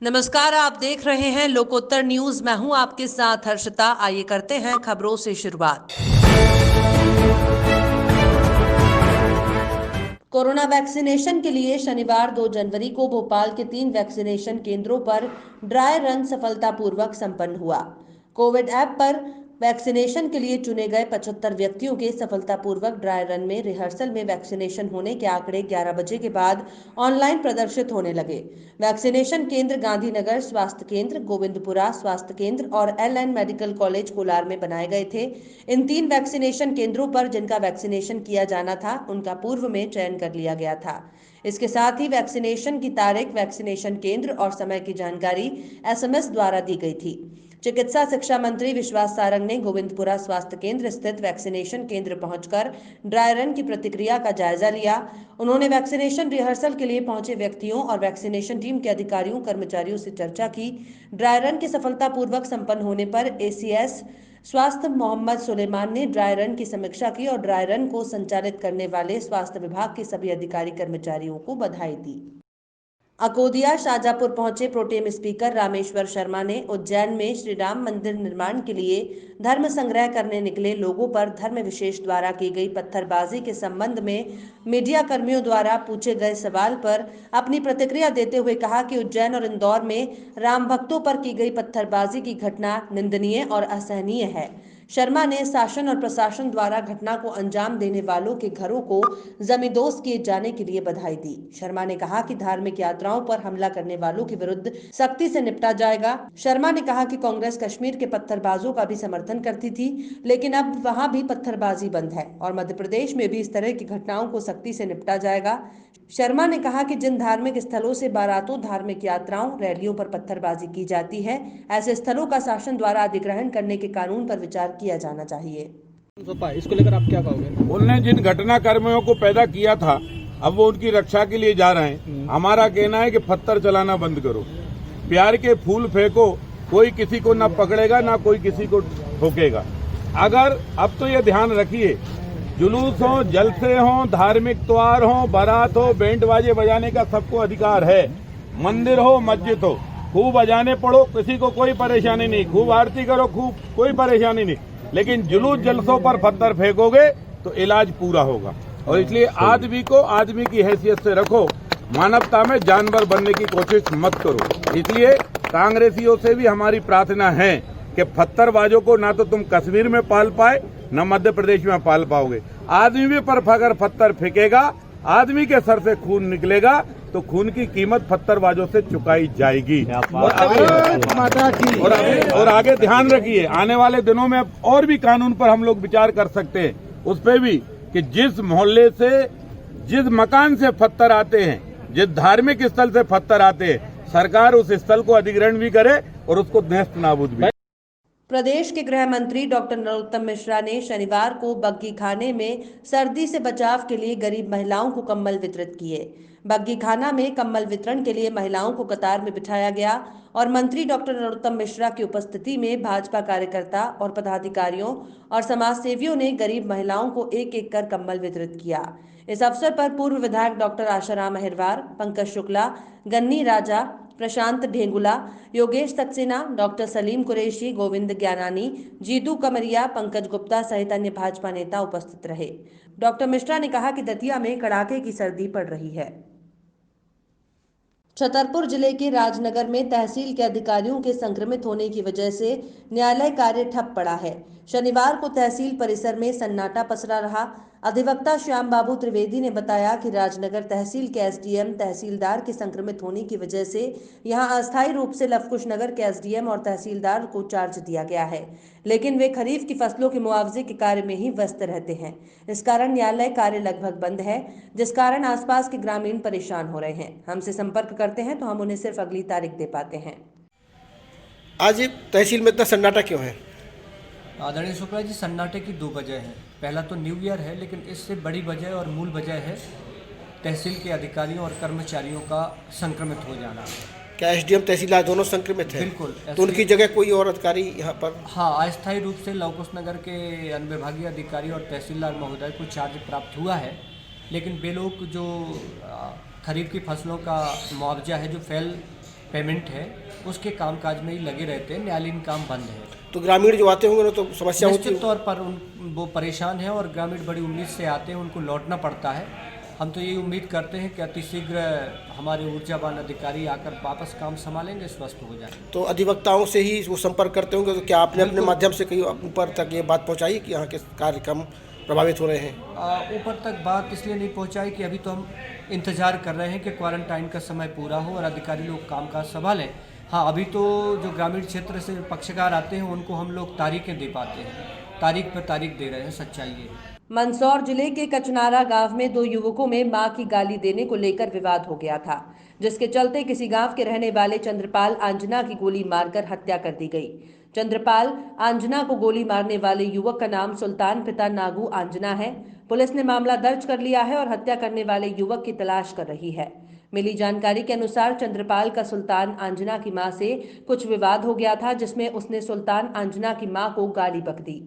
नमस्कार, आप देख रहे हैं लोकोत्तर न्यूज। मैं हूं आपके साथ हर्षिता। आइए करते हैं खबरों से शुरुआत। कोरोना वैक्सीनेशन के लिए शनिवार 2 जनवरी को भोपाल के 3 वैक्सीनेशन केंद्रों पर ड्राई रन सफलतापूर्वक संपन्न हुआ। कोविड ऐप पर वैक्सीनेशन के लिए चुने गए 75 व्यक्तियों के सफलतापूर्वक ड्राई रन में रिहर्सल में वैक्सीनेशन होने के आंकड़े 11 बजे के बाद ऑनलाइन प्रदर्शित होने लगे। वैक्सीनेशन केंद्र गांधीनगर स्वास्थ्य केंद्र, गोविंदपुरा स्वास्थ्य केंद्र और LN मेडिकल कॉलेज कोलार में बनाए गए थे। इन 3 वैक्सीनेशन केंद्रों पर जिनका वैक्सीनेशन किया जाना था, उनका पूर्व में चयन कर लिया गया था। इसके साथ ही वैक्सीनेशन की तारीख, वैक्सीनेशन केंद्र और समय की जानकारी SMS द्वारा दी गई थी। चिकित्सा शिक्षा मंत्री विश्वास सारंग ने गोविंदपुरा स्वास्थ्य केंद्र स्थित वैक्सीनेशन केंद्र पहुंचकर ड्राई रन की प्रतिक्रिया का जायजा लिया। उन्होंने वैक्सीनेशन रिहर्सल के लिए पहुंचे व्यक्तियों और वैक्सीनेशन टीम के अधिकारियों कर्मचारियों से चर्चा की। ड्राई रन के सफलतापूर्वक संपन्न होने पर ACS स्वास्थ्य मोहम्मद सुलेमान ने ड्राई रन की समीक्षा की और ड्राई रन को संचालित करने वाले स्वास्थ्य विभाग के सभी अधिकारी कर्मचारियों को बधाई दी। अकोदिया शाजापुर पहुंचे प्रोटेम स्पीकर रामेश्वर शर्मा ने उज्जैन में श्री राम मंदिर निर्माण के लिए धर्म संग्रह करने निकले लोगों पर धर्म विशेष द्वारा की गई पत्थरबाजी के संबंध में मीडिया कर्मियों द्वारा पूछे गए सवाल पर अपनी प्रतिक्रिया देते हुए कहा कि उज्जैन और इंदौर में राम भक्तों पर की गई पत्थरबाजी की घटना निंदनीय और असहनीय है। शर्मा ने शासन और प्रशासन द्वारा घटना को अंजाम देने वालों के घरों को जमींदोज किए जाने के लिए बधाई दी। शर्मा ने कहा कि धार्मिक यात्राओं पर हमला करने वालों के विरुद्ध सख्ती से निपटा जाएगा। शर्मा ने कहा कि कांग्रेस कश्मीर के पत्थरबाजों का भी समर्थन करती थी, लेकिन अब वहां भी पत्थरबाजी बंद है और मध्य प्रदेश में भी इस तरह की घटनाओं को सख्ती से निपटा जाएगा। शर्मा ने कहा कि जिन धार्मिक स्थलों से बारातों, धार्मिक यात्राओं, रैलियों पर पत्थरबाजी की जाती है, ऐसे स्थलों का शासन द्वारा अधिग्रहण करने के कानून पर विचार किया जाना चाहिए। इसको लेकर आप क्या कहोगे? उनने जिन घटना कर्मियों को पैदा किया था, अब वो उनकी रक्षा के लिए जा रहे हैं। हमारा कहना है कि पत्थर चलाना बंद करो, प्यार के फूल फेंको, कोई किसी को न पकड़ेगा ना कोई किसी को ठोकेगा। अगर अब तो ये ध्यान रखिए, जुलूस हो, जलसे हो, धार्मिक त्योहार हो, बारात हो, बैंड बाजे बजाने का सबको अधिकार है। मंदिर हो, मस्जिद हो, खूब अजाने पढ़ो, किसी को कोई परेशानी नहीं, खूब आरती करो, खूब कोई परेशानी नहीं, लेकिन जुलूस जलसों पर पत्थर फेंकोगे तो इलाज पूरा होगा। और इसलिए आदमी को आदमी की हैसियत से रखो, मानवता में जानवर बनने की कोशिश मत करो। इसलिए कांग्रेसियों से भी हमारी प्रार्थना है कि पत्थरबाजों को ना तो तुम कश्मीर में पाल पाए, न मध्य प्रदेश में पाल पाओगे। आदमी भी पर अगर पत्थर फेंकेगा, आदमी के सर से खून निकलेगा तो खून की कीमत पत्थरबाजों से चुकाई जाएगी। और आगे ध्यान रखिए, आने वाले दिनों में और भी कानून पर हम लोग विचार कर सकते हैं, उस पर भी कि जिस मोहल्ले से, जिस मकान से पत्थर आते हैं, जिस धार्मिक स्थल से पत्थर आते हैं, सरकार उस स्थल को अधिग्रहण भी करे और उसको नेस्त नाबूद भी। प्रदेश के गृह मंत्री डॉक्टर नरोत्तम मिश्रा ने शनिवार को बग्गी खाने में सर्दी से बचाव के लिए गरीब महिलाओं को कंबल वितरित किए। बग्गी खाना में कंबल वितरण के लिए महिलाओं को कतार में बिठाया गया और मंत्री डॉक्टर नरोत्तम मिश्रा की उपस्थिति में भाजपा कार्यकर्ता और पदाधिकारियों और समाजसेवियों ने गरीब महिलाओं को एक एक कर कंबल वितरित किया। इस अवसर पर पूर्व विधायक डॉक्टर आशाराम अहिरवार, पंकज शुक्ला, गन्नी राजा, प्रशांत ढेंगुला, योगेश सक्सेना, डॉक्टर सलीम कुरैशी, गोविंद ज्ञानानी, जीतू कमरिया, पंकज गुप्ता सहित अन्य भाजपा नेता उपस्थित रहे। डॉक्टर मिश्रा ने कहा कि दतिया में कड़ाके की सर्दी पड़ रही है। छतरपुर जिले के राजनगर में तहसील के अधिकारियों के संक्रमित होने की वजह से न्यायालय कार्य ठप पड़ा है। शनिवार को तहसील परिसर में सन्नाटा पसरा रहा। अधिवक्ता श्याम बाबू त्रिवेदी ने बताया कि राजनगर तहसील के SDM तहसीलदार के संक्रमित होने की वजह से यहां अस्थायी रूप से लवकुश नगर के SDM और तहसीलदार को चार्ज दिया गया है, लेकिन वे खरीफ की फसलों के मुआवजे के कार्य में ही व्यस्त रहते हैं। इस कारण न्यायालय कार्य लगभग बंद है, जिस कारण आसपास के ग्रामीण परेशान हो रहे हैं। हमसे संपर्क करते हैं तो हम उन्हें सिर्फ अगली तारीख दे पाते हैं। आज तहसील में इतना सन्नाटा क्यों है? आदरणीय शुक्ला जी, सन्नाटे की 2 वजह हैं। पहला तो न्यू ईयर है, लेकिन इससे बड़ी वजह और मूल वजह है तहसील के अधिकारियों और कर्मचारियों का संक्रमित हो जाना। क्या SDM तहसीलदार दोनों संक्रमित हैं? बिल्कुल। तो उनकी जगह कोई और अधिकारी यहाँ पर? हाँ, अस्थायी रूप से लवकुश नगर के अनुविभागीय अधिकारी और तहसीलदार महोदय को चार्ज प्राप्त हुआ है, लेकिन वे लोग जो खरीफ की फसलों का मुआवजा है जो फेल पेमेंट है उसके कामकाज में ही लगे रहते हैं, न्यायालयीन काम बंद है। तो ग्रामीण जो आते होंगे ना तो समस्या होती निश्चित है। तौर पर वो परेशान है और ग्रामीण बड़ी उम्मीद से आते हैं, उनको लौटना पड़ता है। हम तो यही उम्मीद करते हैं कि अतिशीघ्र हमारे ऊर्जावान अधिकारी आकर वापस काम संभालेंगे, स्वस्थ हो जाएंगे। तो अधिवक्ताओं से ही वो संपर्क करते होंगे, तो क्या आपने अपने माध्यम से कहीं ऊपर तक ये बात पहुंचाई कि यहाँ के कार्यक्रम प्रभावित हो रहे हैं? ऊपर तक बात इसलिए नहीं पहुंचाई कि अभी तो हम इंतजार कर रहे हैं कि क्वारंटाइन का समय पूरा हो और अधिकारी लोग कामकाज संभालें। हाँ, अभी तो जो ग्रामीण क्षेत्र से पक्षकार आते हैं उनको हम लोग तारीखें दे पाते हैं, तारीख पर तारीख दे रहे हैं, सच्चाई है। मंदसौर जिले के कचनारा गांव में दो युवकों में मां की गाली देने को लेकर विवाद हो गया था, जिसके चलते किसी गांव के रहने वाले चंद्रपाल आंजना की गोली मारकर हत्या कर दी गई। चंद्रपाल आंजना को गोली मारने वाले युवक का नाम सुल्तान पिता नागू आंजना है। पुलिस ने मामला दर्ज कर लिया है और हत्या करने वाले युवक की तलाश कर रही है। मिली जानकारी के अनुसार चंद्रपाल का सुल्तान आंजना की मां से कुछ विवाद हो गया था, जिसमें उसने सुल्तान आंजना की मां को गाली बक दी।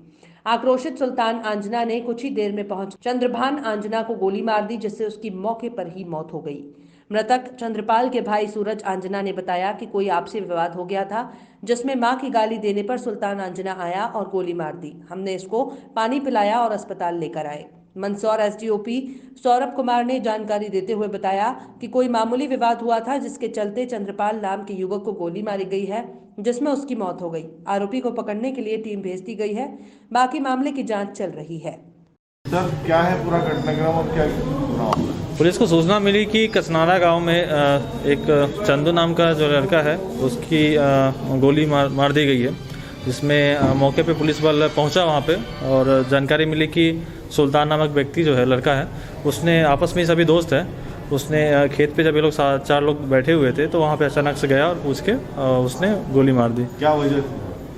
आक्रोशित सुल्तान आंजना ने कुछ ही देर में पहुंच चंद्रभान आंजना को गोली मार दी, जिससे उसकी मौके पर ही मौत हो गई। मृतक चंद्रपाल के भाई सूरज आंजना ने बताया कि कोई आपसी विवाद हो गया था, जिसमें मां की गाली देने पर सुल्तान आंजना आया और गोली मार दी। हमने इसको पानी पिलाया और अस्पताल लेकर आए। मंदसौर एसडीओपी सौरभ कुमार ने जानकारी देते हुए बताया कि कोई मामूली विवाद हुआ था, जिसके चलते चंद्रपाल नाम के युवक को गोली मारी गई है, जिसमें उसकी मौत हो गई। आरोपी को पकड़ने के लिए टीम भेज दी गई है। बाकी मामले की जांच चल रही है। सर, क्या है पूरा घटनाक्रम और क्या पूरा मामला? पुलिस को सूचना मिली कि कचनारा गांव में एक चंदू नाम का जो लड़का है उसकी गोली मार दी गई है, जिसमें मौके पे पुलिस बल पहुंचा वहां पे और जानकारी मिली कि सुल्तान नामक व्यक्ति जो है लड़का है, उसने आपस में सभी दोस्त है, उसने खेत पे जब ये लोग 4 लोग बैठे हुए थे तो वहाँ पे अचानक से गया और पूछ के उसने गोली मार दी। क्या वजह थी?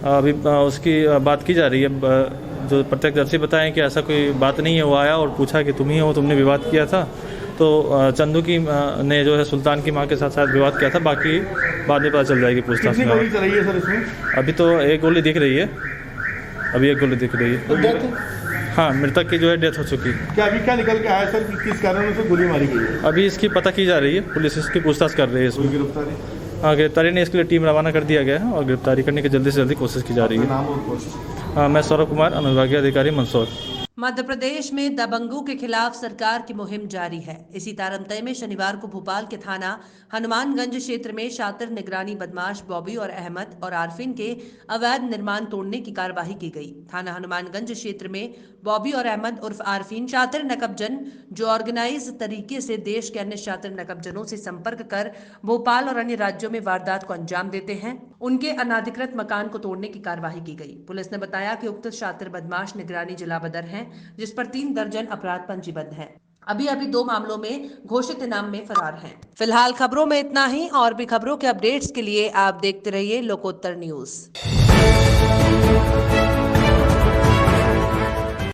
अभी उसकी बात की जा रही है। जो प्रत्यक्षदर्शी बताएं कि ऐसा कोई बात नहीं है। वो आया और पूछा कि तुम ही हो, तुमने विवाद किया था। तो चंदू की ने जो है सुल्तान की मां के साथ शायद विवाद किया था। बाकी बाद में पता चल जाएगी पूछताछ में। गोली चलाई है सर इसमें? अभी तो एक गोली दिख रही है, अभी एक गोली दिख रही है। तो डेथ? हाँ, मृतक की जो है डेथ हो चुकी है। क्या अभी क्या निकल के आया सर कि किस कारण से गोली मारी गई है? अभी इसकी पता की जा रही है, पुलिस इसकी पूछताछ कर रही है। इसमें गिरफ्तारी? हाँ, गिरफ्तारी ने इसके लिए टीम रवाना कर दिया गया है और गिरफ्तारी करने की जल्दी से जल्दी कोशिश की जा रही है। नाम और पोस्ट? मैं सौरभ कुमार, अनुविभागीय अधिकारी मंदसौर। मध्य प्रदेश में दबंगों के खिलाफ सरकार की मुहिम जारी है। इसी तारतम्य में शनिवार को भोपाल के थाना हनुमानगंज क्षेत्र में शातिर निगरानी बदमाश बॉबी और अहमद और आरफिन के अवैध निर्माण तोड़ने की कार्रवाई की गई। थाना हनुमानगंज क्षेत्र में बॉबी और अहमद उर्फ आरफिन शातिर नकबजन, जो ऑर्गेनाइज तरीके से देश के अन्य शातिर नकबजनों से संपर्क कर भोपाल और अन्य राज्यों में वारदात को अंजाम देते हैं, उनके अनाधिकृत मकान को तोड़ने की कार्रवाई की गई। पुलिस ने बताया कि उक्त शातिर बदमाश निगरानी जिला बदर हैं, जिस पर 3 दर्जन अपराध पंजीबद्ध हैं। अभी 2 मामलों में घोषित इनाम में फरार हैं। फिलहाल खबरों में इतना ही। और भी खबरों के अपडेट्स के लिए आप देखते रहिए लोकोत्तर न्यूज।